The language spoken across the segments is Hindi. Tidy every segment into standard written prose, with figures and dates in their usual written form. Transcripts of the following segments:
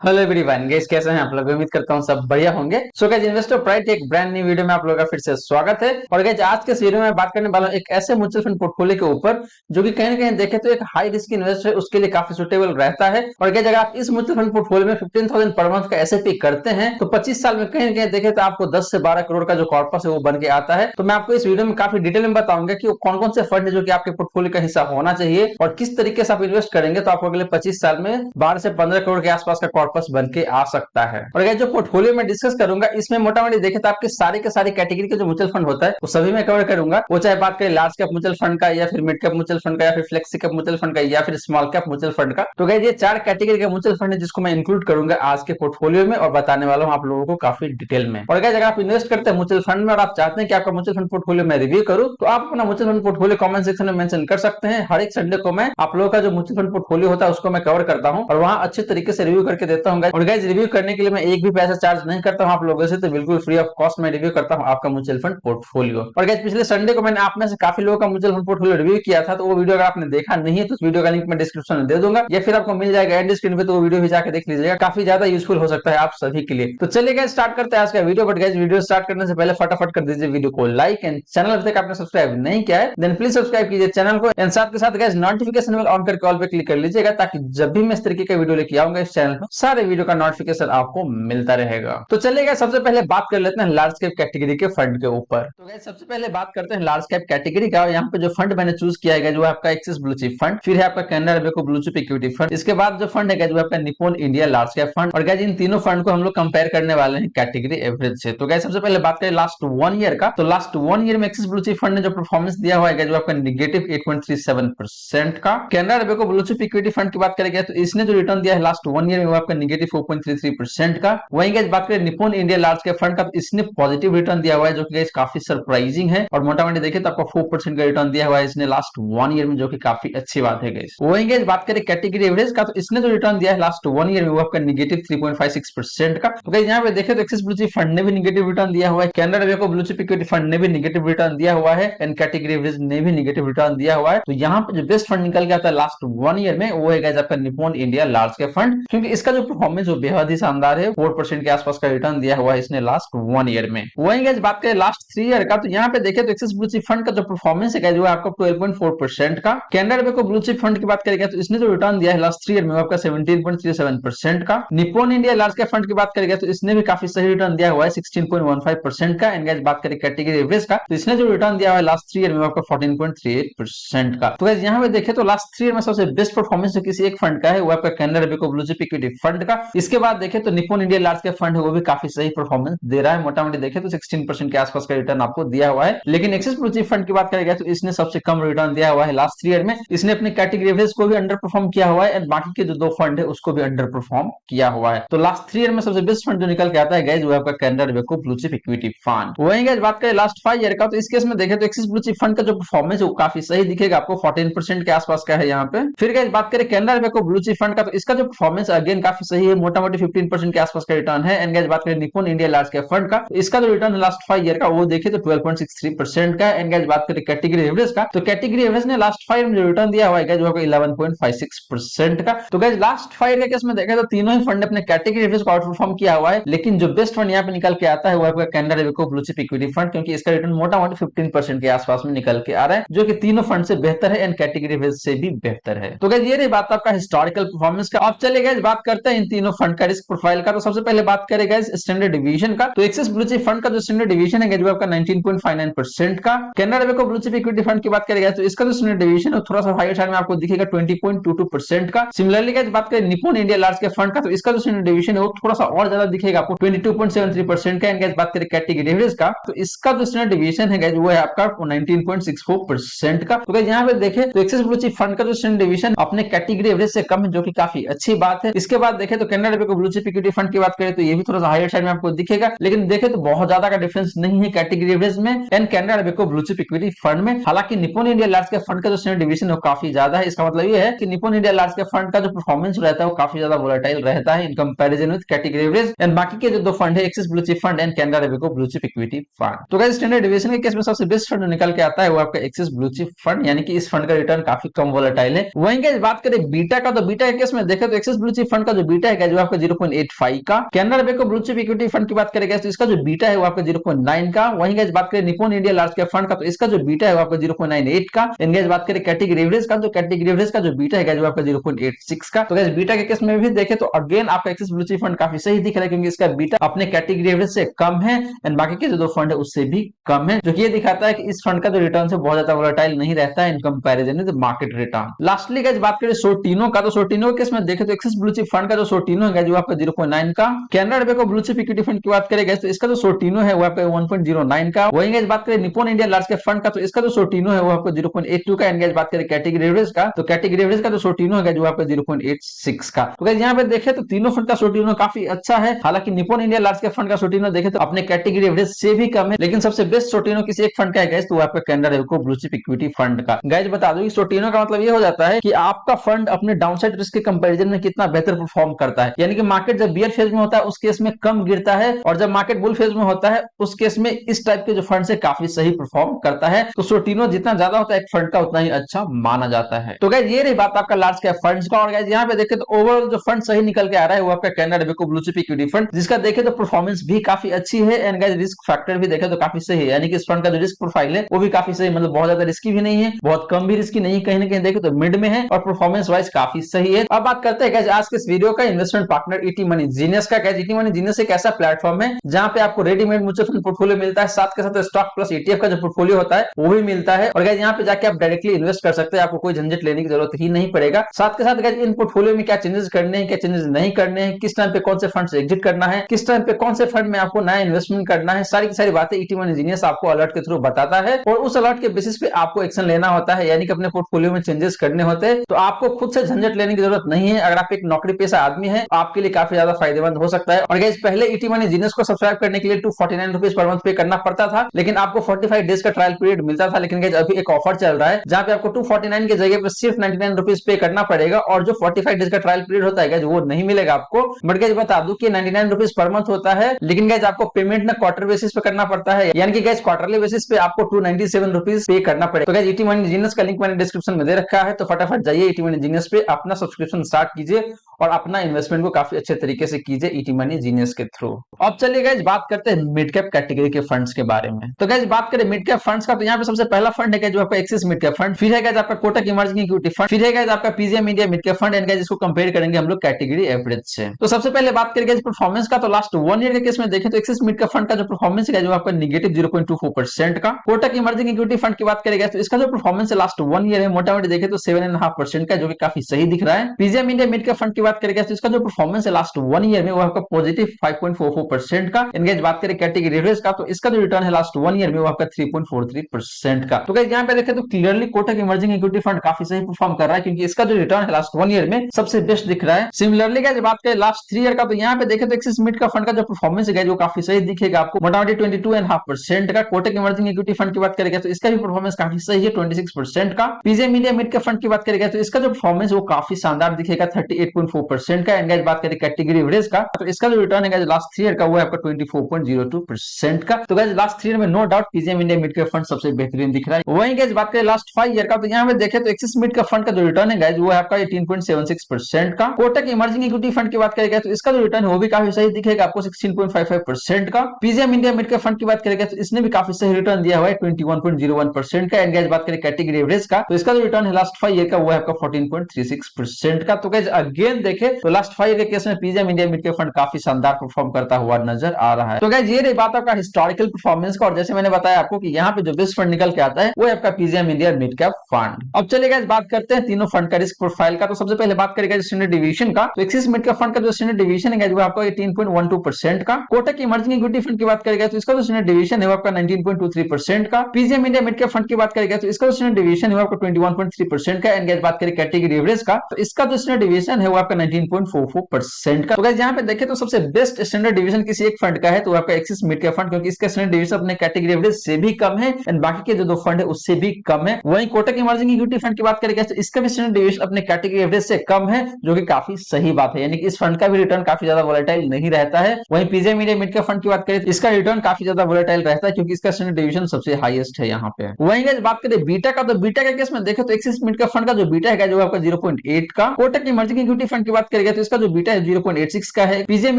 हेलो एवरीवन गाइस, कैसे हैं आप लोग। उम्मीद करता हूं सब बढ़िया होंगे। सो गाइस, इन्वेस्टर प्राइड एक ब्रांड न्यू वीडियो में आप लोगों का फिर से स्वागत है। और गाइस, आज के इस वीडियो में बात करने वाला हूं एक ऐसे म्यूचुअल फंड पोर्टफोलियो के ऊपर जो कि कहीं ना कहीं देखे तो एक हाई रिस्क इन्वेस्ट है, उसके लिए काफी सुटेबल रहता है। और गाइस, अगर आप इस म्यूचुअल फंड पोर्टफोलियो में 15,000 पर मंथ का एसआईपी करते हैं तो 25 साल में कहीं ना कहीं देखे तो आपको 10 से 12 करोड़ का जो कॉर्पस है वो बन के आता है। तो मैं आपको इस वीडियो में काफी डिटेल में बताऊंगा कि कौन कौन से फंड है जो कि आपके पोर्टफोलियो का हिस्सा होना चाहिए और किस तरीके से आप इन्वेस्ट करेंगे तो आपको अगले 25 साल में 12 से 15 करोड़ के आसपास का कॉर्पस बन के आ सकता है। और अगर जो पोर्टफोलियो में डिस्कस करूंगा इसमें मोटा मोटी देखे तो आपके सारे के सारे कैटेगरी के जो म्यूचुअल फंड होता है वो सभी में कवर करूंगा। वो चाहे बात करें लार्ज कैप म्यूचुअल फंड का या फिर मिड कैप म्यूचुअल फंड का या फिर फ्लेक्सी कैप म्यूचुअल फंड का या फिर स्मॉल कैप म्यूचुअल फंड का। तो गाइस, ये चार कैटेगरी के म्यूचुअल फंड है जिसको मैं इंक्लूड करूंगा आज के पोर्टफोलियो में और बताने वाला हूं आप लोगों को काफी डिटेल में। और गाइस, अगर आप इन्वेस्ट करते हैं म्यूचुअल फंड में और आप चाहते हैं कि आपका म्यूचुअल फंड पोर्टफोलियो में रिव्यू करूं तो आप अपना mutual fund portfolio comment section में मेंशन कर सकते हैं। हर एक संडे को मैं आप लोगों का जो म्यूचुअल फंड पोर्टफोलियो होता है उसको मैं कवर करता हूं और वहां अच्छे तरीके से रिव्यू करके देता हूं। और गाइस, रिव्यू करने के लिए मैं एक भी पैसा चार्ज नहीं करता हूं आप लोगों से, तो बिल्कुल फ्री ऑफ कॉस्ट में रिव्यू करता हूं आपका म्यूचुअल फंड पोर्टफोलियो। और गाइस, पिछले संडे को मैंने आप में से काफी लोगों का म्यूचुअल फंड पोर्टफोलियो रिव्यू किया था, तो वो वीडियो अगर आपने देखा नहीं है तो उस वीडियो का लिंक मैं डिस्क्रिप्शन में दे दूंगा या फिर आपको मिल जाएगा एंड स्क्रीन पे, तो वो वीडियो भी जाकर देख लीजिएगा। काफी ज्यादा यूजफुल हो सकता है आप सभी के लिए। तो चलिए गाइस, स्टार्ट करते हैं आज का video. But guys, video start करने से पहले फटाफट कर दीजिए वीडियो को लाइक एंड चैनल अभी तक आपने सब्सक्राइब नहीं किया है देन प्लीज सब्सक्राइब कीजिए चैनल को एंड साथ के साथ गाइस नोटिफिकेशन बेल ऑन करके ऑल पे क्लिक कर लीजिएगा ताकि जब भी मैं इस तरीके का वीडियो लेके आऊंगा इस चैनल पर सारे वीडियो का नोटिफिकेशन आपको मिलता रहेगा। तो चलिए सबसे पहले बात कर लेते हैं लार्ज कैप कैटेगरी के फंड के ऊपर। तो गाइस, सबसे पहले बात करते हैं लार्ज कैप कैटेगरी का। यहाँ पे जो फंड मैंने चूज किया है जो आपका एक्सिस ब्लू चिप फंड, फिर है आपका Canara Robeco blue chip equity fund, इसके बाद जो फंड है जो आपका Nippon India large cap fund. और गाइस, इन तीनों फंड को हम लोग कंपेयर करने वाले हैं कैटेगरी एवरेज से। तो गाइस, सबसे पहले बात करें लास्ट 1 ईयर का, तो लास्ट 1 ईयर में एक्सिस ब्लू चिप फंड ने जो परफॉर्मेंस दिया हुआ है जो आपका निगेटिव 8.37% का। Canara Robeco blue chip equity fund की बात करेंगे तो इसने जो रिटर्न दिया है लास्ट 1 ईयर में वो आपका निगेटिव 4.33% का। वहीं गाइस बात करें Nippon India large cap fund का, तो इसने पॉजिटिव रिटर्न दिया हुआ है जो कि गाइस काफी सरप्राइजिंग है और मोटा मोटी देखिए तो आपको 4% का रिटर्न दिया हुआ है इसने लास्ट 1 ईयर में, जो कि काफी अच्छी बात है गाइस। वहीं गाइस बात करें कैटेगरी एवरेज का, तो इसने जो रिटर्न दिया है लास्ट 1 ईयर में वो आपका निगेटिव 3.56% का। तो गाइस, यहाँ पे देखें तो एक्सिस ब्लू चिप फंड ने भी निगेटिव रिटर्न दिया हुआ है, Canara Robeco blue chip equity fund ने भी निगेटिव रिटर्न दिया हुआ है एंड कैटेगरी एवरेज ने भी निगेटिव रिटर्न दिया हुआ है। तो यहाँ पे जो बेस्ट फंड निकल के आता है लास्ट 1 ईयर में वो है गाइस आपका Nippon India large cap fund, क्योंकि इसका जो परफॉर्मेंस वो बेहद ही शानदार है। 4% के आसपास का रिटर्न दिया हुआ है इसने लास्ट 1 ईयर में। वहीं गाइस बात करें लास्ट 3 ईयर का, तो यहाँ पे देखें तो एक्सिस ब्लू चिप फंड का जो परफॉर्मेंस है जो आपका 12.4% का। Canara Robeco blue chip fund की बात करेंगे तो इसने जो रिटर्न दिया है लास्ट 3 ईयर में वो आपका 17.37% का। Nippon India large cap fund की बात करेंगे तो इसने भी काफी सही रिटर्न दिया हुआ है 16.15% का। एंड गाइस बात करें कैटेगरी एवरेज का, तो इसने जो रिटर्न दिया हुआ है लास्ट 3 ईयर में आपका 14.38% का। तो गाइस, यहाँ पे देखें तो लास्ट 3 ईयर में सबसे बेस्ट परफॉर्मेंस जो किसी एक फंड का है वो आपका Canara Robeco blue chip equity fund का। इसके बाद देखें तो Nippon India large cap fund है वो भी काफी सही परफॉर्मेंस दे रहा है, मोटा मोटी देखें तो 16% के आसपास का रिटर्न आपको दिया हुआ है। लेकिन एक्सिस ब्लू चिप फंड की बात करेंगे तो इसने सबसे कम रिटर्न दिया हुआ है लास्ट 3 ईयर में। इसने अपने कैटेगरी एवरेज को भी अंडर परफॉर्म किया हुआ है एंड बाकी के जो दो फंड है उसको भी अंडर परफॉर्म किया हुआ है। तो लास्ट 3 ईयर में सबसे बेस्ट फंड जो निकल के आता है गाइस वो आपका Canara Robeco blue chip equity fund. वहीं गाइस बात करें लास्ट 5 ईयर का, तो इस केस में देखें तो एक्सिस ब्लू चिप फंड का जो परफॉर्मेंस है वो काफी सही दिखेगा आपको, 14% के आसपास का है यहाँ पे। फिर गाइस बात करें Canara Robeco blue chip fund का, तो इसका जो परफॉर्मेंस अगेन काफी सही है, मोटा मोटी 15% के आसपास का रिटर्न है। एंड गाइस बात करें Nippon India large cap fund का, तो इसका जो रिटर्न लास्ट 5 ईयर का वो देखिए तो 12.63% का। एंड गाइस बात करें कैटेगरी एवरेज का, तो कैटेगरी एवरेज ने लास्ट 5 ईयर में जो रिटर्न दिया हुआ है गाइस वो आपको 11.56% का। तो गाइस लास्ट 5 ईयर के केस में देखें तो तीनों ही फंड ने अपने कैटेगरी एवरेज को आउट परफॉर्म किया हुआ है, लेकिन जो बेस्ट फंड यहाँ पे निकल के आता है वो आपका Canara Robeco blue chip equity fund, क्योंकि इसका रिटर्न मोटा मोटी 15% के आसपास में निकल के आ रहा है, जो कि तीनों फंड से बेहतर है एंड कैटेगरी एवरेज से भी बेहतर है। तो गाइस, ये रही बात आपका हिस्टोरिकल परफॉर्मेंस का। अब चले गाइस बात करते हैं इन तीनों फंड का रिस्क प्रोफाइल का। तो सबसे पहले बात करें गाइस स्टैंडर्ड डिवीजन का, तो एक्सिस ब्लू चिप फंड का जो स्टैंडर्ड डिवीजन है वो आपका 19.59% का। Canara Robeco blue chip equity fund की बात करेंगे तो इसका जो स्टैंडर्ड डिवीजन है थोड़ा सा हाई साइड में आपको दिखेगा 20.22% का। सिमिलरली गाइस बात करें Nippon India large cap fund का, तो इसका जो स्टैंडर्ड डिवीजन है वो थोड़ा सा और ज्यादा दिखेगा आपको 22.73% का। एंड गाइस बात करें कैटेगरी एवरेज का, तो इसका जो स्टैंडर्ड डिवीजन है गाइस वो है आपका 19.64% का। तो गाइस यहाँ पे देखें तो एक्सिस ब्लू चिप फंड का जो स्टैंडर्ड डिवीजन अपने कैटेगरी एवरेज से कम है, जो कि काफी अच्छी बात है। इसके बाद देखें तो Canara Robeco blue chip equity fund की बात करें तो ये भी थोड़ा सा हायर साइड में आपको दिखेगा, लेकिन देखें तो बहुत ज्यादा का डिफरेंस नहीं है कैटेगरी एवरेज में and Canara Robeco blue chip equity fund में। हालांकि Nippon India large cap fund का जो स्टैंडर्ड डिवीजन है वो काफी ज्यादा है। इसका मतलब ये है कि Nippon India large cap fund का जो परफॉर्मेंस रहता है वो काफी ज्यादा वोलेटाइल रहता है in comparison with category average and बाकी के जो दो फंड है axis blue chip fund and Canara Robeco blue chip equity fund. तो गाइस, स्टैंडर्ड डिवीजन के केस में सबसे बेस्ट फंड निकल के आता है वो आपका एक्सिस ब्लू चिप फंड, यानी कि इस फंड का रिटर्न काफी कम वोलेटाइल है। वहीं गाइस बात करें बीटा का, तो बीटा के केस में देखें तो एक्सिस ब्लू चिप फंड का जो बीटा है जो आपका 0.85 का। Canara bank blue chip equity fund की बात करेंगे तो इसका जो बीटा है वो आपका 0.9 का। वहीं गाइस बात करें Nippon India large cap fund का तो इसका जो बीटा है वो आपका 0.98 का। गाइस बात करें कैटेगरी एवरेज का तो कैटेगरी एवरेज का जो बीटा है वो आपका 0.86 का। तो गाइस बीटा के केस में भी देखें तो अगेन आपका एक्सिस ब्लू चिप फंड काफी सही दिख रहा है क्योंकि इसका बीटा अपने कैटेगरी एवरेज से कम है एंड बाकी के जो दो फंड है उससे भी कम है, जो कि ये दिखाता है कि इस फंड का जो रिटर्न है बहुत ज्यादा वोलेटाइल नहीं रहता है in comparison with market return. Lastly guys बात करें सोर्टिनो का तो सोर्टिनो के केस में देखें तो एक्सिस ब्लू चिप फंड का जो सोर्टिनो है जो आपका 0.9 का। Canara bank blue chip equity fund की बात करें गाइस तो इसका जो सोर्टिनो है वो आपका 1.09 का। वहीं गाइस बात करें Nippon India large cap fund का तो इसका जो सोर्टिनो है वो आपका 0.82 का। एंड गाइस बात करें कैटेगरी एवरेज का तो कैटेगरी एवरेज का जो सोर्टिनो है जो आपका 0.86 का। तो गाइस यहाँ पे देखें तो तीनों फंड का सोर्टिनो काफी अच्छा है। हालांकि Nippon India large cap fund का सोर्टिनो देखें तो अपने कैटेगरी एवरेज से भी कम है, लेकिन सबसे बेस्ट सोर्टिनो किसी एक फंड का है गाइस तो वो आपका Canara bank blue chip equity fund का। गाइस बता दूं कि सोर्टिनो का मतलब ये हो जाता है कि आपका फंड अपने डाउनसाइड रिस्क के कंपैरिजन में कितना बेहतर परफॉर्म करता है। यानी कि मार्केट जब बियर फेज में होता है उस केस में कम गिरता है और जब मार्केट बुल फेज में होता है उस केस में इस टाइप के जो फंड से काफी सही परफॉर्म करता है। तो सोर्टिनो जितना ज्यादा होता है एक फंड का उतना ही अच्छा माना जाता है। तो गाइस ये रही बात आपका लार्ज कैप फंड्स का। और गाइस यहाँ पे देखें तो ओवरऑल जो फंड सही निकल के आ रहा है वो आपका Canara bank blue chip equity fund, जिसका देखें तो परफॉर्मेंस भी काफी अच्छी है एंड गाइस रिस्क फैक्टर भी देखें तो काफी सही है। यानी कि इस फंड का जो रिस्क प्रोफाइल है वो भी काफी सही, मतलब बहुत ज्यादा रिस्की भी नहीं है, बहुत कम भी रिस्की नहीं, कहीं ना कहीं देखें तो मिड में है और परफॉर्मेंस वाइज काफी सही है। अब बात करते हैं गाइस आज के इस वीडियो का investment partner ET money genius का। गाइस ईटी मनी जीनियस एक ऐसा प्लेटफॉर्म है जहां पे आपको रेडीमेड म्यूचुअल फंड पोर्टफोलियो मिलता है, साथ के साथ स्टॉक प्लस ईटीएफ का जो पोर्टफोलियो होता है वो भी मिलता है। और गाइस यहाँ पे जाके आप डायरेक्टली इन्वेस्ट कर सकते हैं, आपको कोई झंझट लेने की जरूरत ही नहीं पड़ेगा। साथ के साथ गाइस इन पोर्टफोलियो में क्या चेंजेस करने हैं, क्या चेंजेस नहीं करने हैं, किस टाइम पे कौन से फंड से एग्जिट करना है, किस टाइम पे कौन से फंड में आपको नया इन्वेस्टमेंट करना है, सारी की सारी बातें ईटी मनी जीनियस आपको अलर्ट के थ्रू बताता है। और उस अलर्ट के बेसिस पे आपको एक्शन लेना होता है, यानी कि अपने पोर्टफोलियो में चेंजेस करने होते हैं। तो आपको खुद से झंझट लेने की जरूरत नहीं है। अगर आप एक नौकरी पेशा आदमी है आपके लिए काफी ज्यादा फायदेमंद हो सकता है। और गाइस पहले ईटी मनी जीनियस को सब्सक्राइब करने के लिए 249 रुपीज पर मंथ पे करना पड़ता था, लेकिन आपको 45 डेज का ट्रायल पीरियड मिलता था। लेकिन गाइस अभी एक ऑफर चल रहा है जहां पे आपको 249 की जगह पे सिर्फ 99 रुपीज पे करना पड़ेगा और जो 45 डेज का ट्रायल पीरियड होता है गाइस वो नहीं मिलेगा आपको। बट गाइस बता दूं कि 99 रुपीज पर मंथ होता है, लेकिन गाइस आपको पेमेंट ना क्वार्टर बेसिस पे करना पड़ता है, यानी कि गाइस क्वार्टरली बेसिस पे आपको 297 रुपीज पे करना पड़ेगा। तो गाइस ईटी मनी जीनियस का लिंक मैंने डिस्क्रिप्शन में दे रखा है, तो फटाफट जाइए ईटी मनी जीनियस पे अपना सब्सक्रिप्शन स्टार्ट कीजिए और अपना इन्वेस्टमेंट को काफी अच्छे तरीके से कीजिए ईटी मनी जीनियस के थ्रू। अब चलिए गाइस बात करते हैं मिड कैप कैटेगरी के फंड्स के बारे में। तो गाइस बात करें मिड कैप फंड्स का तो यहाँ पे सबसे पहला फंड है जो आपका एक्सिस मिड कैप फंड, फिर है गाइस आपका कोटक इमर्जिंग इक्विटी फंड, फिर है गाइस आपका PGM India mid cap fund and guys इसको कंपेयर करेंगे हम लोग कैटेगरी एवरेज से। तो सबसे पहले बात करेंगे परफॉर्मेंस का, तो लास्ट 1 ईयर के केस में देखें तो एक्सिस मिड कैप फंड का जो परफॉर्मेंस है जो आपका नेगेटिव 0.24% का। कोटक इमर्जिंग इक्विटी फंड की बात करेंगे तो इसका जो परफॉर्मेंस है लास्ट 1 ईयर है मोटा-मोटी देखें तो 7.5% का, जो कि काफी सही दिख रहा है। PGM India mid cap fund की बात करेंगे तो इसका जो परफॉर्मेंस है लास्ट 1 ईयर में वो आपका पॉजिटिव 5.44% का। एंड बात करें कैटेगरी एवरेज का तो इसका जो रिटर्न है लास्ट 1 ईयर में वो आपका 3.43% का। तो गाइस यहाँ पे देखें तो clearly Kotak emerging equity fund काफी सही परफॉर्म कर रहा है क्योंकि इसका जो रिटर्न है लास्ट 1 ईयर में सबसे बेस्ट दिख रहा है। सिमिलरली गाइस बात करें लास्ट 3 ईयर का तो यहाँ पे देखें तो एक्सिस मिड का फंड का जो परफॉर्मेंस है वो काफी सही दिखेगा आपको, मोटा-मोटी 22.5% का। कोटक इमर्जिंग इक्विटी फंड की बात करेंगे तो इसका भी परफॉर्मेंस काफी सही है 26% का। PGM India mid cap fund की बात करेंगे तो इसका जो परफॉर्मेंस वो काफी शानदार दिखेगा 38.4% का। एंड गाइस बात करें कैटेगरी एवरेज का तो इसका जो रिटर्न है लास्ट 3 ईयर का वो है आपका 24.02% का। तो गाइस लास्ट 3 ईयर में no doubt PGIM India mid cap fund सबसे बेहतरीन दिख रहा है। वहीं गाइस बात करें लास्ट 5 ईयर का तो यहाँ पे देखें तो एक्सिस मिड कैप फंड का जो रिटर्न है गाइस वो है आपका 18.76% का। कोटक इमर्जिंग इक्विटी फंड की बात करेंगे तो इसका जो रिटर्न है वो भी काफी सही दिखेगा आपको 16.55% का। PGM India mid cap fund की बात करेंगे तो इसने भी काफी सही रिटर्न दिया हुआ है 21.01% का। एंड गाइस बात करें कैटेगरी एवरेज का तो इसका जो रिटर्न है लास्ट 5 ईयर का वो है आपका 14.36% का। तो गाइस अगेन देखें तो लास्ट 5 ईयर के केस में PGM India mid cap fund काफी शानदार परफॉर्म करता हुआ नजर आ रहा है। तो गाइस ये रही बात आपका हिस्टोरिकल परफॉर्मेंस का, और जैसे मैंने बताया आपको कि यहाँ पे जो बेस्ट फंड निकल के आता है वो है आपका PGM India mid cap fund. अब चलिए गाइस बात करते हैं तीनों फंड का रिस्क प्रोफाइल का। तो सबसे पहले बात करेंगे स्टैंडर्ड डिवीजन का, तो एक्सिस मिड कैप फंड का जो स्टैंडर्ड डिवीजन है वो आपका 18.12% का। कोटक इमर्जिंग इक्विटी फंड की बात करेंगे तो इसका जो स्टैंडर्ड डिवीजन है वो आपका 19.23% का। PGM India mid cap fund की बात करेंगे तो इसका जो स्टैंडर्ड डिवीजन है वो आपका 21.3% का। एंड गाइस बात करें कैटेगरी एवरेज का तो इसका जो स्टैंडर्ड डिवीजन है वो आपका 19.44% का। तो गाइस यहाँ पे देखें तो सबसे बेस्ट स्टैंडर्ड डिवीजन किसी एक फंड का है तो आपका एक्सिस मिड कैप फंड, क्योंकि इसका स्टैंडर्ड डिवीजन अपने कैटेगरी एवरेज से भी कम है एंड बाकी के जो दो फंड है उससे भी कम है। वहीं कोटक इमर्जिंग इक्विटी फंड की बात करेंगे तो इसका भी स्टैंडर्ड डिवीजन अपने कैटेगरी एवरेज से कम है, जो कि काफी सही बात है, यानी कि इस फंड का भी रिटर्न काफी ज्यादा वोलेटाइल नहीं रहता है। वहीं PGM India mid cap fund की बात करें तो इसका रिटर्न काफी ज्यादा वोलेटाइल रहता है क्योंकि इसका स्टैंडर्ड डिवीजन सबसे हाईएस्ट है यहाँ पे। वहीं गाइस बात करें बीटा का तो बीटा के केस में देखें तो एक्सिस मिड कैप फंड का जो बीटा है वो आपका 0.8 का। कोटक इमर्जिंग इक्विटी फंड की बात करेंगे तो इसका जो बीटा है 0.86 का है। PGM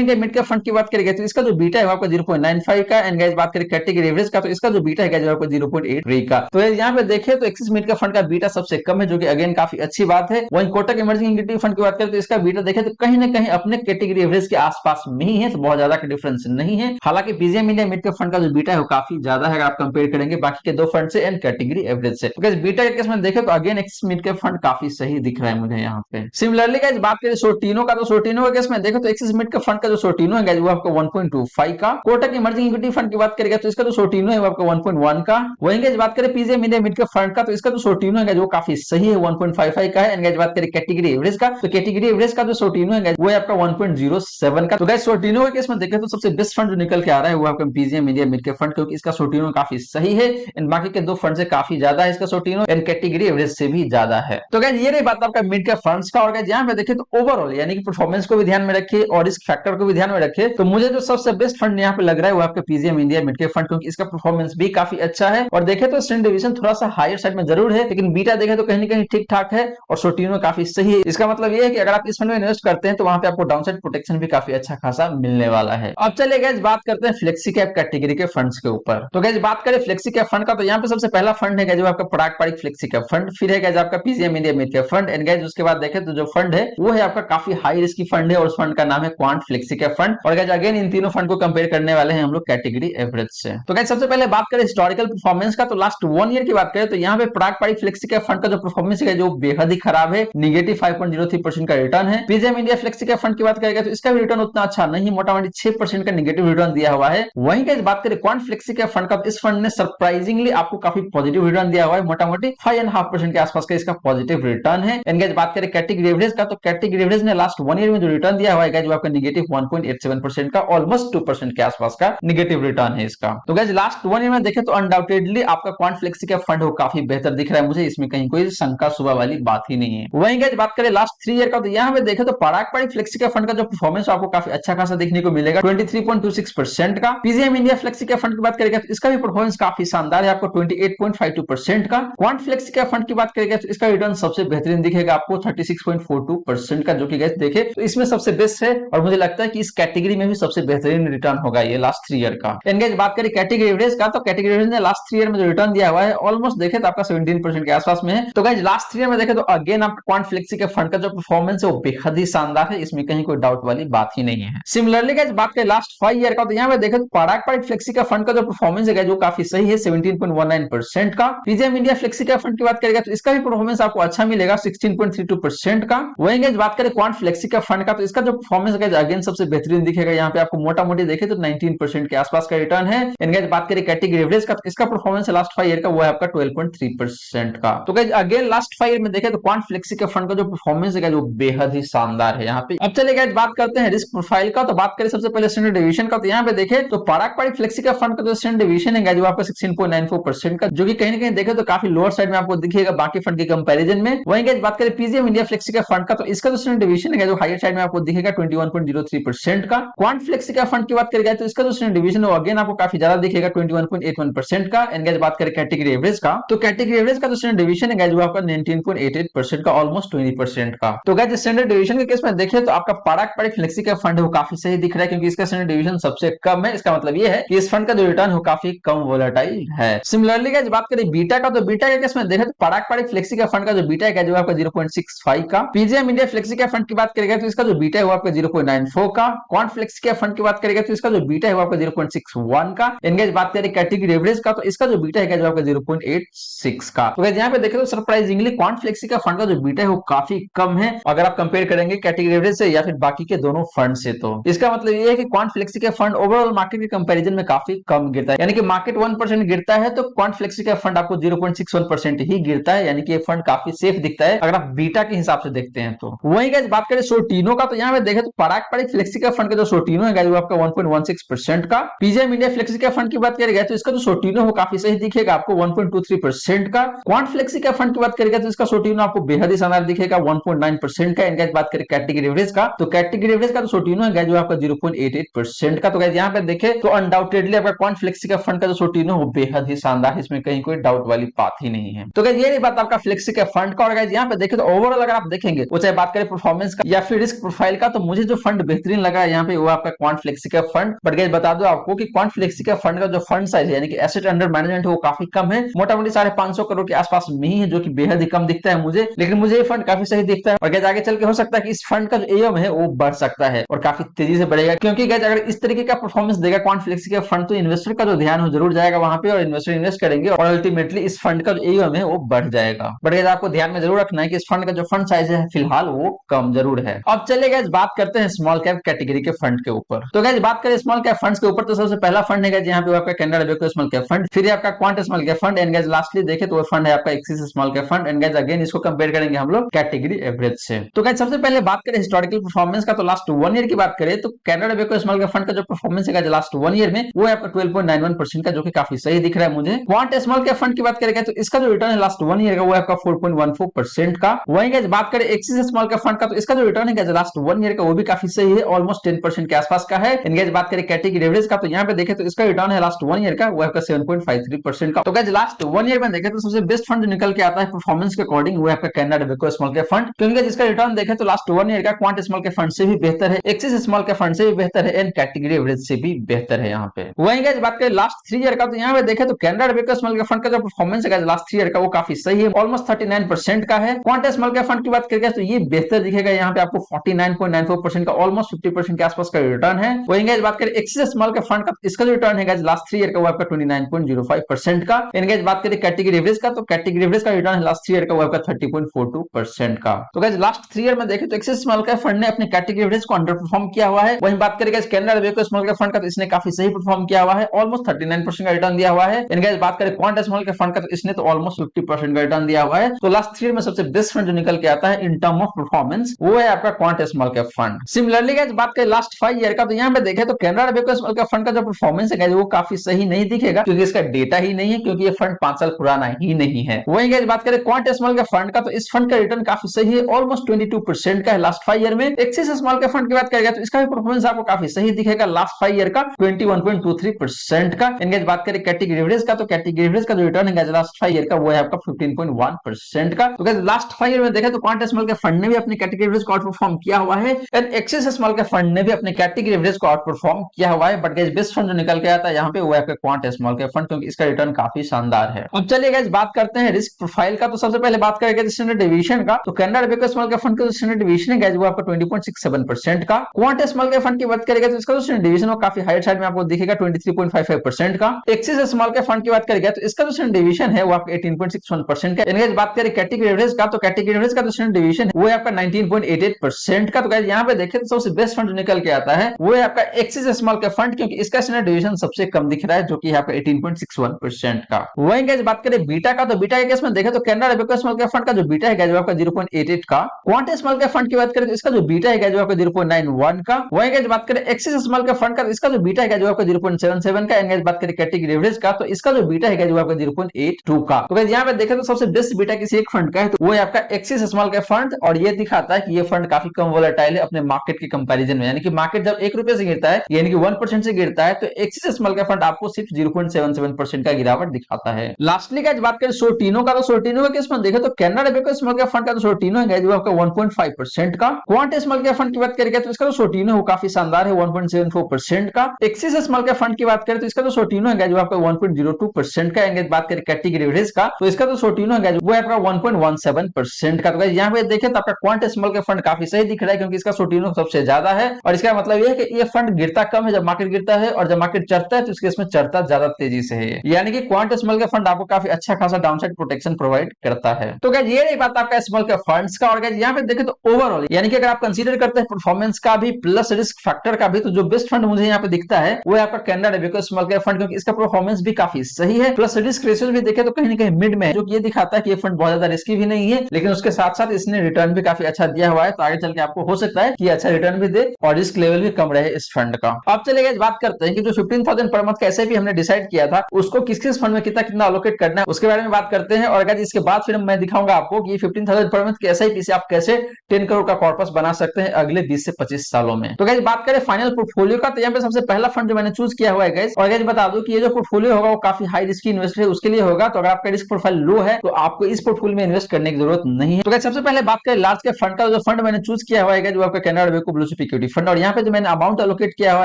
India mid cap fund की बात करेंगे तो इसका जो बीटा है आपका 0.95 का। एंड गाइस बात करें कैटेगरी एवरेज का तो इसका जो बीटा है आपको 0.83 का। तो यहाँ पे देखें तो एक्सिस मिड कैप फंड का बीटा सबसे कम है, जो कि अगेन काफी अच्छी बात है। वहीं कोटक इमर्जिंग इक्विटी फंड की बात करें तो इसका बीटा देखें तो कहीं ना कहीं अपने कैटेगरी एवरेज के आसपास में ही है, तो बहुत ज्यादा का डिफरेंस नहीं है। हालांकि PGM India mid cap fund का जो बीटा है वो काफी ज्यादा है अगर आप कंपेयर करेंगे बाकी के दो फंड से एंड कैटेगरी एवरेज से। तो बीटा के केस में देखें तो again axis mid cap fund काफी सही दिख रहा है मुझे यहाँ पे। सिमिलरली गाइस बात करें सोर्टिनो का तो सोर्टिनो के केस में देखें तो एक्सिस मिड कैप फंड का जो सोर्टिनो है गाइस वो आपको 1.25 का। कोटक इमर्जिंग इक्विटी फंड की बात करेंगे तो इसका जो सोर्टिनो है वो आपको 1.1 का। वहीं गाइस बात करें PGM India mid cap fund का तो इसका जो सोर्टिनो है वो काफी सही है 1.55 का है। एंड गाइस बात करें कैटेगरी एवरेज का तो कैटेगरी एवरेज का जो सोर्टिनो है वो है आपका 1.07 का। तो गाइस सोर्टिनो के केस में देखें तो सबसे बेस्ट फंड जो निकल के आ रहा है वो आपका PGM India mid cap fund, क्योंकि इसका सोर्टिनो काफी सही है एंड बाकी के दो फंड से काफी ज्यादा है इसका सोर्टिनो एंड कैटेगरी एवरेज से भी ज्यादा है। तो गाइस ये रही बात आपका मिड कैप फंड्स का। और गाइस यहाँ पे देखें तो ओवरऑल यानी कि परफॉर्मेंस को भी ध्यान में रखिए और रिस्क फैक्टर को भी ध्यान में रखिए, तो मुझे जो सबसे बेस्ट फंड यहाँ पे लग रहा है वो आपका PGM India mid cap fund, क्योंकि इसका परफॉर्मेंस भी काफी अच्छा है। और देखें तो स्टैंडर्ड डिवीजन थोड़ा सा हायर साइड में जरूर है, लेकिन बीटा देखें तो कहीं ना कहीं ठीक ठाक है और सोर्टिनो काफी सही है। इसका मतलब ये है कि अगर आप इस फंड में इन्वेस्ट करते हैं तो वहां पे आपको डाउनसाइड प्रोटेक्शन भी काफी अच्छा खासा मिलने वाला है। अब चलिए गाइस बात करते हैं फ्लेक्सी कैप कैटेगरी के फंड्स के ऊपर। तो गाइस बात करें फ्लेक्सी कैप फंड का तो यहाँ पे सबसे पहला फंड है जो आपका पारंपरिक फ्लेक्सी कैप फंड, फिर है गाइस आपका PGM India mid cap fund and guys उसके बाद देखें तो जो फंड है वो है आपका काफी हाई रिस्क फंड है और उस फंड का नाम है क्वांट फ्लेक्सी कैप फंड। और गाइस अगेन इन तीनों फंड को कंपेयर करने वाले हैं हम लोग कैटेगरी एवरेज से। तो गाइस सबसे पहले बात करें हिस्टोरिकल परफॉर्मेंस का तो लास्ट 1 ईयर की बात करें तो यहाँ पे पारंपरिक फ्लेक्सी कैप फंड का जो परफॉर्मेंस है जो बेहद ही खराब है, -5.03% का रिटर्न है। PGM India flexi cap fund की बात करेंगे तो इसका भी रिटर्न उतना अच्छा नहीं, मोटामोटी 6% का नेगेटिव रिटर्न दिया हुआ है। वहीं गाइस बात करें क्वांट फ्लेक्सी कैप फंड का तो इस फंड ने सरप्राइजिंगली आपको काफी पॉजिटिव रिटर्न दिया हुआ है, मोटामोटी 5.5% के आसपास का इसका पॉजिटिव रिटर्न है। एंड गाइस बात करें कैटेगरी एवरेज का तो कैटेगरी एवरेज ने लास्ट 1 ईयर में जो रिटर्न दिया हुआ है जो आपका -1.87% का, ऑलमोस्ट 2% के आसपास का नेगेटिव रिटर्न है इसका। तो गाइस लास्ट 1 ईयर में देखें तो अनडाउटेडली आपका क्वांट फ्लेक्सी कैप फंड हो काफी बेहतर दिख रहा है मुझे, इसमें कहीं कोई शंका सुबह वाली बात ही नहीं है। वहीं गाइस बात करें लास्ट 3 ईयर का तो यहाँ पे देखें तो पारंपरिक फ्लेक्सी कैप फंड का जो परफॉर्मेंस आपको काफी अच्छा खासा देखने को मिलेगा 23.26% का। PGM India flexi cap fund की बात करेंगे तो इसका भी परफॉर्मेंस काफी शानदार है, आपको 28.52% का। क्वांट फ्लेक्सी कैप फंड की बात करेंगे तो इसका रिटर्न सबसे बेहतरीन दिखेगा आपको 36.42% का, जो कि गाइस देखे तो इसमें सबसे बेस्ट है और मुझे लगता है कि इस कैटेगरी में भी सबसे बेहतरीन रिटर्न होगा ये लास्ट 3 ईयर का। एंड गाइस बात करें कैटेगरी एवरेज का तो कैटेगरी एवरेज ने लास्ट 3 ईयर में जो रिटर्न दिया हुआ है ऑलमोस्ट देखे तो आपका 17% के आसपास में है। तो गाइस लास्ट 3 ईयर में देखे तो अगेन आप क्वांट फ्लेक्सी के फंड का जो परफॉर्मेंस है वो बेहद ही शानदार है, इसमें कहीं कोई डाउट वाली बात ही नहीं है। सिमिलरली गाइस बात करें लास्ट 5 ईयर का तो यहाँ पे देखे तो पारंपरिक फ्लेक्सी का फंड का जो परफॉर्मेंस है जो काफी सही है 17.19% का। पीजीएम इंडिया फ्लेक्सी का फंड की बात करेगा तो इसका भी परफॉर्मेंस आपको अच्छा मिलेगा 16.32% का। वहीं गाइस बात करें क्वांट फ्लेक्सी का फंड का तो इसका जो परफॉर्मेंस है अगेन सबसे बेहतरीन दिखेगा, यहाँ पे आपको मोटा मोटी देखे तो 19% के आसपास का रिटर्न है। एंड गाइस बात करें कैटेगरी एवरेज का तो इसका परफॉर्मेंस लास्ट 5 ईयर का वो है आपका 12.3% का। तो गाइस अगेन लास्ट 5 ईयर में देखे तो क्वांट फ्लेक्सी के फंड का जो परफॉर्मेंस है जो बेहद ही शानदार है यहाँ पे। अब चलिए गाइस बात करते हैं रिस्क प्रोफाइल का। तो बात करें सबसे पहले स्टैंडर्ड डेविएशन का तो यहाँ पे देखे तो पारंपरिक फ्लेक्सी का फंड का जो स्टैंडर्ड डेविएशन है जो आपका 16.94% का, जो कि कहीं ना कहीं देखे तो काफी लोअर साइड में आपको दिखेगा बाकी फंड के कंपैरिजन में। वहीं गाइस बात करें पीजीएम इंडिया फ्लेक्सी का फंड का तो इसका जो स्टैंडर्ड डेविएशन है जो हायर साइड में आपको दिखेगा 21.03% का। क्वांट फ्लेक्सी का फंड की बात करेगा तो इसका जो स्टैंडर्ड डेविएशन है अगेन आपको काफी ज्यादा दिखेगा 21.81% का। एंड गाइस बात करें कैटेगरी एवरेज का तो कैटेगरी एवरेज का जो स्टैंडर्ड डेविएशन है वो आपका 19.88% का, ऑलमोस्ट 20% का। तो गाइस स्टैंडर्ड डेविएशन के केस में देखें तो आपका पारंपरिक फ्लेक्सी का फंड वो काफी सही दिख रहा है, क्योंकि इसका स्टैंडर्ड डेविएशन सबसे कम है। इसका मतलब ये है कि इस फंड का जो रिटर्न हो काफी कम वोलेटाइल है। सिमिलरली गाइस बात करें बीटा का तो बीटा के केस में देखें तो पारंपरिक फ्लेक्सी का फंड का जो बीटा है जो आपका 0.65 का। पीजीएम इंडिया फ्लेक्सी का फंड की बात करेगा तो इसका जो बीटा है वो आपका 0.94 का। क्वांट फ्लेक्सी का फंड की बात करेगा तो इसका जो बीटा है वो आपका 0.61 का। एंड गाइस बात करें कैटेगरी एवरेज का तो इसका जो बीटा है जो आपका 0.86 का। तो गाइस यहाँ पे देखें तो सरप्राइजिंगली क्वांट फ्लेक्सी का फंड का जो बीटा है वो काफी कम है अगर आप कंपेयर करेंगे कैटेगरी एवरेज से या फिर बाकी के दोनों फंड से। तो इसका मतलब ये है कि क्वांट फ्लेक्सी का फंड ओवरऑल मार्केट के कंपैरिजन में काफी कम गिरता है, यानी कि मार्केट 1% गिरता है तो क्वांट फ्लेक्सी का फंड आपको 0.61% ही गिरता है, यानी कि ये फंड काफी सेफ दिखता है अगर आप बीटा के हिसाब से देखते हैं। तो वहीं गाइस बात करें सोर्टिनो का तो यहाँ पे देखें तो पारंपरिक फ्लेक्सी का फंड का जो सोर्टिनो है वो आपका 1.16% का। पीजीएम इंडिया फ्लेक्सी का फंड की बात करेगा तो इसका जो सोर्टिनो हो काफी सही दिखेगा आपको 1.23% का। क्वांट फ्लेक्सी का फंड की बात करेगा तो इसका सोर्टिनो आपको बेहद ही शानदार दिखेगा 1.9% का। इनका बात करें कैटेगरी एवरेज का तो कैटेगरी एवरेज का जो सोर्टिनो है जो आपका 0.88% का। तो गाइस यहाँ पे देखें तो अनडाउटेडली आपका क्वांट फ्लेक्सी का फंड का जो सोर्टिनो वो बेहद ही शानदार है, इसमें कहीं कोई डाउट वाली बात ही नहीं है। तो गाइस ये बात आपका फ्लेक्सी का फंड का। और गाइस यहाँ पे देखें तो ओवरऑल अगर आप देखेंगे वो चाहे बात करें परफॉर्मेंस परफॉर्मेंस का या फिर रिस्क प्रोफाइल का, तो मुझे जो फंड बेहतरीन लगा यहाँ पे वो आपका क्वांट फ्लेक्सी का फंड। बट गाइस बता दो आपको कि क्वांट फ्लेक्सी का फंड का जो फंड साइज है यानी कि एसेट अंडर मैनेजमेंट है वो काफी कम है, मोटामोटी 550 करोड़ के आसपास में ही है, जो कि बेहद ही कम दिखता है मुझे। लेकिन मुझे ये फंड काफी सही दिखता है और गाइस आगे चल के हो सकता है कि इस फंड का जो एएम है वो बढ़ सकता है और काफी तेजी से बढ़ेगा, क्योंकि गाइस अगर इस तरीके का परफॉर्मेंस देगा क्वांट फ्लेक्सी का फंड तो इन्वेस्टर का जो ध्यान हो जरूर जाएगा वहां पे और इन्वेस्टर इन्वेस्ट करेंगे और अल्टीमेटली इस फंड का जो एएम है वो बढ़ जाएगा। बट गाइस आपको ध्यान में जरूर रखना है कि इस फंड का जो फंड साइज है फिलहाल वो कम जरूर है। अब चलिए गाइस बात करते हैं स्मॉल कैप कैटेगरी के फंड के ऊपर। तो गाइस बात करें स्मॉल कैप फंड्स के ऊपर तो सबसे पहला फंड है यहाँ पे आपका Canara Robeco small cap fund, फिर आपका quant small cap fund and guys lastly देखे तो वो फंड है आपका axis small cap fund and guys again इसको कंपेयर करेंगे हम लोग कैटेगरी एवरेज से। तो गाइस सबसे पहले बात करें हिस्टोरिकल परफॉर्मेंस का, तो लास्ट 1 ईयर की बात करें तो Canara Robeco small cap fund का जो परफॉर्मेंस है लास्ट 1 ईयर में वो है आपका 12.91% का, जो कि काफी सही दिख रहा है मुझे। क्वांट स्मॉल कैप फंड की बात करेंगे तो इसका जो रिटर्न है लास्ट 1 ईयर का वो है आपका 4.14% का। वहीं गाइस बात करें एक्सिस स्मॉल कैप फंड का तो इसका जो रिटर्न है लास्ट 1 ईयर का वो भी काफी सही है, ऑलमोस्ट 10% के आसपास का है। एंड गाइस बात करें कैटेगरी एवरेज का तो यहाँ पे देखें तो इसका रिटर्न है लास्ट 1 ईयर का वो आपका 7.53% का। तो गाइस लास्ट 1 ईयर में देखें तो सबसे बेस्ट फंड जो निकल के आता है परफॉर्मेंस के अकॉर्डिंग वो आपका Canara Robeco small cap fund, क्योंकि जिसका रिटर्न देखें तो लास्ट 1 ईयर का क्वांट स्मॉल कैप फंड से भी बेहतर है, एक्सिस स्मॉल कैप फंड से भी बेहतर है एंड कैटेगरी एवरेज से भी बेहतर है यहाँ पे। वहीं गाइस बात करें लास्ट 3 ईयर का तो यहाँ पे देखें तो Canara Robeco small cap fund का जो परफॉर्मेंस है लास्ट 3 ईयर का वो काफी सही है, ऑलमोस्ट 39% का है। क्वांट स्मॉल कैप फंड की बात करेंगे तो ये बेहतर दिखेगा, यहाँ पे आपको 49.94% का ऑलमोस्ट 50% के आसपास का रिटर्न है। वहीं गाइस बात करें एक्सिस स्मॉल कैप फंड का इसका जो रिटर्न है गाइस लास्ट 3 ईयर का वो आपका 29.05% का। एंड गाइस बात करें कैटेगरी एवरेज का तो कैटेगरी एवरेज का रिटर्न है लास्ट 3 ईयर का वो आपका 30.42% का। तो गाइस लास्ट 3 ईयर में देखें तो एक्सिस स्मॉल कैप फंड ने अपने कैटेगरी एवरेज को अंडर परफॉर्म किया हुआ है। वहीं बात करें guys Canara Robeco small cap fund का तो इसने काफी सही परफॉर्म किया हुआ है, ऑलमोस्ट 39% का रिटर्न दिया हुआ है। एंड गाइस बात करें क्वांट स्मॉल कैप फंड का तो इसने तो ऑलमोस्ट 50% का रिटर्न दिया हुआ है। तो लास्ट 3 ईयर में सबसे बेस्ट फंड जो निकल के आता है इन टर्म ऑफ परफॉर्मेंस वो है आपका quant small cap fund. Similarly guys बात करें लास्ट 5 ईयर का तो यहाँ पे देखें तो Canara Robeco small cap fund का जो परफॉर्मेंस है वो काफी सही नहीं दिखेगा, क्योंकि इसका डेटा ही नहीं है, क्योंकि ये फंड 5 साल पुराना ही नहीं है। वहीं गाइस बात करें क्वांट स्मॉल कैप फंड का तो इस फंड का रिटर्न काफी सही है, ऑलमोस्ट 22% का है लास्ट 5 ईयर में। एक्सिस स्मॉल कैप फंड की बात करेंगे तो इसका भी परफॉर्मेंस आपको काफी सही दिखेगा लास्ट 5 ईयर का 21.23% का। एंड बात करें कैटेगरी एवरेज का तो कैटेगरी एवरेज का जो रिटर्न है लास्ट 5 ईयर का वो है आपका 15.1% का। तो गाइस लास्ट 5 ईयर में देखें तो क्वांट स्मॉल कैप फंड ने भी अपने कैटेगरी एवरेज को आउट परफॉर्म किया हुआ है and axis small cap fund ने भी अपने कैटेगरी एवरेज को आउट परफॉर्म किया हुआ है। बट गाइस बेस्ट फंड जो निकल के आता है यहाँ पे वो है आपका क्वांट स्मॉल कैप फंड, क्योंकि इसका रिटर्न काफी शानदार है। अब चलिए गाइस बात करते हैं रिस्क प्रोफाइल का। तो सबसे पहले बात करेंगे स्टैंडर्ड डेविएशन का, तो Canara Robeco small cap fund का जो स्टैंडर्ड डेविएशन है गाइस वो आपका 20.67% का। क्वांट स्मॉल कैप फंड की बात करेंगे तो इसका जो स्टैंडर्ड डेविएशन वो काफी हाई साइड में आपको दिखेगा 23.55% का। एक्सिस स्मॉल कैप फंड की बात करेंगे तो इसका जो स्टैंडर्ड डेविएशन है वो आपका 18.61% का। एंड गाइस बात करें कैटेगरी एवरेज का तो कैटेगरी एवरेज का जो स्टैंडर्ड डेविएशन है वो है आपका 19.88% का। तो गाइस यहाँ पे देखें तो सबसे बेस्ट फंड निकल के आता है वो है आपका एक्सिस स्मॉल कैप फंड, क्योंकि इसका स्टैंडर्ड डेविएशन सबसे कम दिख रहा है, जो कि है आपका 18.61% का। वहीं गाइस बात करें बीटा का, तो बीटा के केस में देखें तो Canara Robeco small cap fund का जो बीटा है गाइस वो आपका 0.88 का। क्वांट स्मॉल कैप फंड की बात करें तो इसका जो बीटा है गाइस वो आपका 0.91 का। वहीं गाइस बात करें एक्सिस स्मॉल कैप फंड का तो इसका जो बीटा है गाइस वो आपका 0.77 का। एंड गाइस बात करें कैटेगरी एवरेज का तो इसका जो बीटा है गाइस वो आपका 0.82 का। तो गाइस यहाँ पे देखें तो सबसे बेस्ट बीटा किसी एक फंड का है तो वो है आपका एक्सिस स्मॉल कैप फंड, और ये दिखाता है कि ये फंड काफी कम वोलेटाइल है अपने मार्केट के कंपैरिजन में, यानी कि मार्केट जब 1 रुपए से गिरता है यानी कि 1% से गिरता है तो एक्सिस स्मॉल कैप फंड आपको सिर्फ 0.77% का गिरावट दिखाता है। लास्टली गाइस बात करें सोर्टिनो का, तो सोर्टिनो के केस में देखें तो Canara Robeco small cap fund का जो सोर्टिनो है गाइस वो आपका 1.5% का। क्वांट स्मॉल कैप फंड की बात करेंगे तो इसका जो सोर्टिनो है वो काफी शानदार है 1.74% का। एक्सिस स्मॉल कैप फंड की बात करें तो इसका जो सोर्टिनो है गाइस वो आपका 1.02% का। एंड बात करें कैटेगरी एवरेज का तो इसका जो सोर्टिनो है गाइस वो है आपका 1.17% का। तो गाइस यहाँ पे देखें तो आपका क्वांट स्मॉल कैप फंड काफी सही दिख रहा है, क्योंकि इसका सोर्टिनो सबसे ज्यादा है, और इसका मतलब ये है कि ये फंड गिरता कम है जब मार्केट गिरता है, और जब मार्केट चढ़ता है तो इसके इसमें चढ़ता ज्यादा तेजी से है, यानी कि क्वांट स्मॉल कैप फंड आपको काफी अच्छा खासा डाउनसाइड प्रोटेक्शन प्रोवाइड करता है। तो गाइस ये रही बात आपका स्मॉल कैप फंड्स का। और गाइस यहाँ पे देखें तो ओवरऑल यानी कि अगर आप कंसीडर करते हैं परफॉर्मेंस का भी प्लस रिस्क फैक्टर का भी, तो जो बेस्ट फंड मुझे यहाँ पे दिखता है वो है आपका Canara Robeco small cap fund, क्योंकि इसका परफॉर्मेंस भी काफी सही है, प्लस रिस्क रेशियो भी देखें तो कहीं ना कहीं मिड में है, जो कि ये दिखाता है कि ये फंड बहुत ज्यादा रिस्की भी नहीं है, लेकिन उसके साथ साथ इसने रिटर्न भी काफी अच्छा दिया हुआ है। तो आगे चल के आपको हो सकता है कि अच्छा रिटर्न भी दे और रिस्क लेवल भी कम रहे इस फंड का। अब चलिए गाइस बात करते हैं कि जो 15,000 पर मंथ का एसआईपी हमने डिसाइड किया था उसको किस किस फंड में कितना कितना अलोकेट करना है उसके बारे में बात करते हैं। और गाइस इसके बाद फिर मैं दिखाऊंगा आपको कि 15,000 पर मंथ के एसआईपी से आप कैसे 10 करोड़ का कॉर्पस बना सकते हैं अगले 20 से 25 सालों में। तो गाइस बात करें फाइनल पोर्टफोलियो का, तो यहाँ पे सबसे पहला फंड जो मैंने चूज किया हुआ है गाइस, और गाइस बता दूं कि ये जो पोर्टफोलियो होगा वो काफी हाई रिस्की इन्वेस्टर है उसके लिए होगा। तो अगर आपका रिस्क प्रोफाइल लो है तो आपको इस पोर्टफोलियो में इन्वेस्ट करने की जरूरत नहीं है। तो गाइस सबसे पहले बात करें लार्ज कैप फंड का, वाला जो फंड मैंने चूज किया हुआ है वो आपका कैनरा वेको ब्लू चिप इक्विटी फंड, और यहाँ पे जो मैंने अमाउंट एलोकेट किया हुआ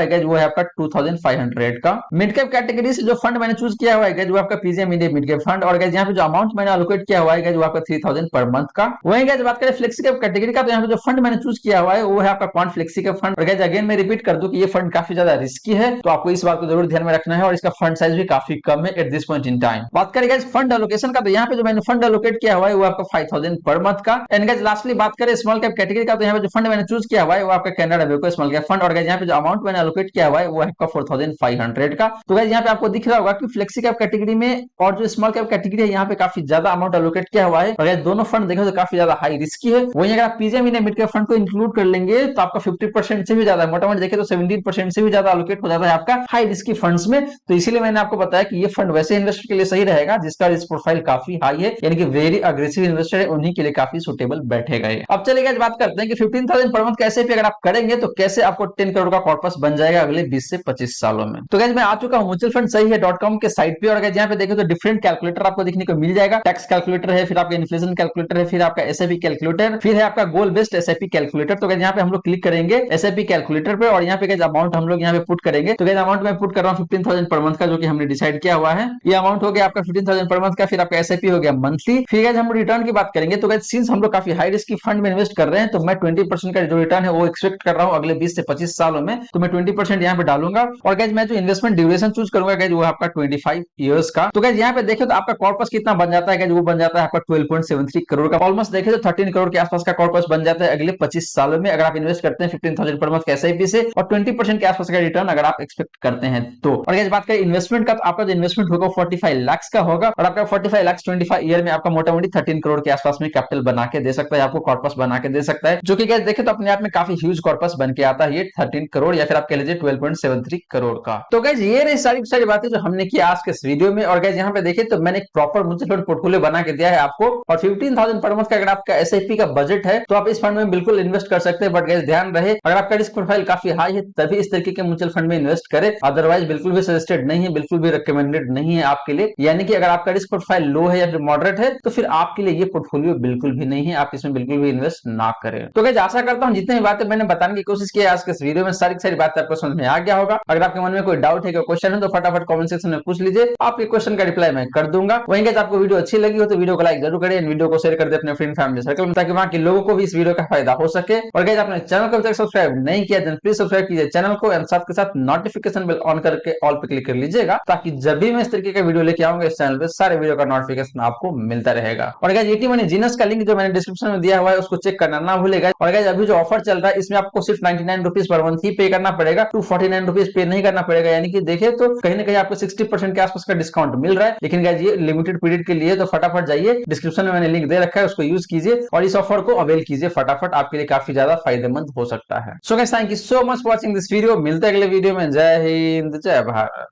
है वो है आपका 2500 का। मिड कैप कैटेगरी से जो फंड मैंने चूज किया हुआ है वो आपका PGM India mid cap fund, और यहाँ पे जो अमाउंट मैंने एलोकेट किया हुआ है वो आपका 3000 पर मंथ का। वहीं गाइस बात करें फ्लेक्सी कैप कैटेगरी का, तो यहाँ पे जो फंड मैंने चूज किया हुआ है वो है आपका क्वांट फ्लेक्सी कैप फंड। और गाइस अगेन मैं रिपीट कर दूं कि ये फंड काफी ज्यादा रिस्की है, तो आपको इस बात को जरूर ध्यान में रखना है, और इसका फंड साइज भी काफी कम है at this point in time. बात करें गाइस फंड एलोकेशन का, तो यहाँ पे जो मैंने फंड एलोकेट किया हुआ है वो आपका 5000 पर मंथ का। एंड गाइस लास्टली बात करें स्मॉल कैप कैटेगरी का, तो यहाँ पे जो फंड मैंने चूज किया हुआ है वो आपका कैनरा वेको स्मॉल कैप फंड, और गाइस यहाँ पे जो अमाउंट मैंने एलोकेट किया हुआ है वो है आपका 4500 का। तो गाइस यहाँ पे आपको दिख रहा होगा कि फ्लेक्सी कैप कैटेगरी में और जो स्मॉल कैप कैटेगरी है यहाँ पे काफी ज्यादा अमाउंट एलोकेट किया हुआ है, और गाइस दोनों फंड देखें तो काफी ज्यादा हाई रिस्की है। वहीं अगर आप PGM India mid cap fund को इंक्लूड कर लेंगे तो आपका 50% से भी ज्यादा, मोटा-मोटी देखें तो 17% से भी ज्यादा एलोकेट हो जाता है आपका हाई रिस्की फंड्स में। तो इसीलिए मैंने आपको बताया कि ये फंड वैसे इन्वेस्टर के लिए सही रहेगा जिसका रिस्क प्रोफाइल काफी हाई है, यानी कि वेरी अग्रेसिव इन्वेस्टर है, उन्हीं के लिए काफी सुटेबल बैठेगा। अब चलिए गाइस बात करते हैं कि 15000 पर मंथ कैसे भी अगर आप करेंगे तो कैसे आपको 10 करोड़ का कॉर्पस बन जाएगा अगले 20 से 25 सालों में। तो गाइस मैं आ चुका हूं म्यूचुअल फंड सही है .com के साइट पे, और गाइस यहाँ पे देखें तो डिफरेंट कैलकुलेटर आपको देखने को मिल जाएगा। टैक्स कैलकुलेटर है, फिर आपका इन्फ्लेशन कैलकुलेटर है, फिर आपका एसआईपी कैलकुलेटर, फिर है आपका गोल बेस्ड एसआईपी कैलकुलेटर। तो गाइस यहाँ पे हम लोग क्लिक करेंगे एसआईपी कैलकुलेटर पे, और यहाँ पे गाइस अमाउंट हम लोग यहाँ पे पुट करेंगे। तो गाइस अमाउंट मैं पुट कर रहा हूँ 15000 पर मंथ का, जो कि हमने डिसाइड किया हुआ है। ये अमाउंट हो गया आपका 15000 पर मंथ का। फिर आपका एसआईपी हो गया मंथली। फिर गाइस हम रिटर्न की बात करेंगे, तो गाइस सिंस हम लोग काफी हाई रिस्क की फंड में इन्वेस्ट कर रहे हैं, तो मैं 20% का जो रिटर्न है वो एक्सपेक्ट कर रहा हूँ अगले 20 से 25 सालों में, तो मैं 20% यहाँ पे डालूंगा। और गाइस मैं जो इन्वेस्टमेंट ड्यूरेशन चूज करूंगा गाइस वो है आपका 25 इयर्स का। तो गाइस यहाँ पे देखें तो आपका कॉर्पस कितना बन जाता है गाइस, वो बन जाता है आपका 12.73 करोड़ का। ऑलमोस्ट देखें तो 13 करोड़ के आसपास का कॉर्पस बन जाता है अगले 25 सालों में, अगर आप इन्वेस्ट करते हैं 15000 पर मंथ के एसआईपी से, और 20% के आसपास का रिटर्न अगर आप एक्सपेक्ट करते हैं तो। और गाइस बात करें इन्वेस्टमेंट का, तो आपका जो इन्वेस्टमेंट होगा 45 लाख का होगा, और आपका 45 लाख 25 ईयर में आपका मोटा मोटी 13 करोड़ के आसपास में कैपिटल बना के दे सकता है, आपको कॉर्पस बना के दे सकता है, जो कि गाइस देखें तो अपने आप में काफी ह्यूज कॉर्पस बन के आता है ये 13 करोड़, या फिर आप कह लीजिए 12.73 करोड़ का। तो गाइस ये रही सारी सारी बातें जो हमने की आज के इस वीडियो में। और गाइस यहाँ पे देखें तो मैंने एक प्रॉपर म्यूचुअल फंड पोर्टफोलियो बना के दिया है आपको, और 15000 पर मंथ का अगर आपका एसआईपी का बजट है तो आप इस फंड में बिल्कुल इन्वेस्ट कर सकते हैं। बट गाइस ध्यान रहे अगर आपका रिस्क प्रोफाइल काफी हाई है तभी इस तरीके के म्यूचुअल फंड में इन्वेस्ट करें, अदरवाइज बिल्कुल भी सजेस्टेड नहीं है, बिल्कुल भी रिकमेंडेड नहीं है आपके लिए। यानी कि अगर आपका रिस्क प्रोफाइल लो है या फिर मॉडरेट है तो फिर आपके लिए ये पोर्टफोलियो बिल्कुल भी नहीं है, आप इसमें बिल्कुल भी इन्वेस्ट ना करें। तो गाइस आशा करता हूं जितनी बातें मैंने बताने की कोशिश की है आज के इस वीडियो में सारी सारी बातें आपको समझ में आ गया होगा। अगर आपके मन में कोई डाउट है, कोई क्वेश्चन है तो फटाफट कमेंट सेक्शन में पूछ लीजिए, आपके क्वेश्चन का रिप्लाई मैं कर दूंगा। वहीं गाइस आपको वीडियो अच्छी लगी हो तो वीडियो को लाइक जरूर करें, वीडियो को शेयर कर दे अपने फ्रेंड फैमिली सर्कल में, ताकि वहां के लोगों को भी इस वीडियो का फायदा हो सके। और गाइस आपने चैनल को अभी तक सब्सक्राइब नहीं किया तो प्लीज सब्सक्राइब कीजिए चैनल को, एंड साथ के साथ नोटिफिकेशन बेल ऑन करके ऑल पे क्लिक कर लीजिएगा, ताकि जब भी मैं इस तरीके का वीडियो लेके आऊंगा इस चैनल पे सारे वीडियो का नोटिफिकेशन आपको मिलता रहेगा। और गाइस ईटी मनी जीनस का लिंक जो मैंने डिस्क्रिप्शन में दिया हुआ है उसको चेक करना ना भूलेगा। और गाइस अभी जो ऑफर चल रहा है इसमें आपको सिर्फ 99 रुपीज पर मंथ ही पे करना पड़ेगा, 249 रुपीज पे नहीं करना पड़ेगा। यानी कि देखे तो कहीं ना कहीं आपको 60% के आसपास का डिस्काउंट मिल रहा है, लेकिन गाइस ये लिमिटेड पीरियड के लिए, तो फटाफट जाइए डिस्क्रिप्शन में मैंने लिंक दे रखा है उसको यूज कीजिए और इस ऑफर को अवेल कीजिए फटाफट, आपके लिए काफी ज्यादा फायदेमंद हो सकता है। So guys thank you so much for watching this video, मिलते हैं अगले वीडियो में। जय हिंद जय भारत।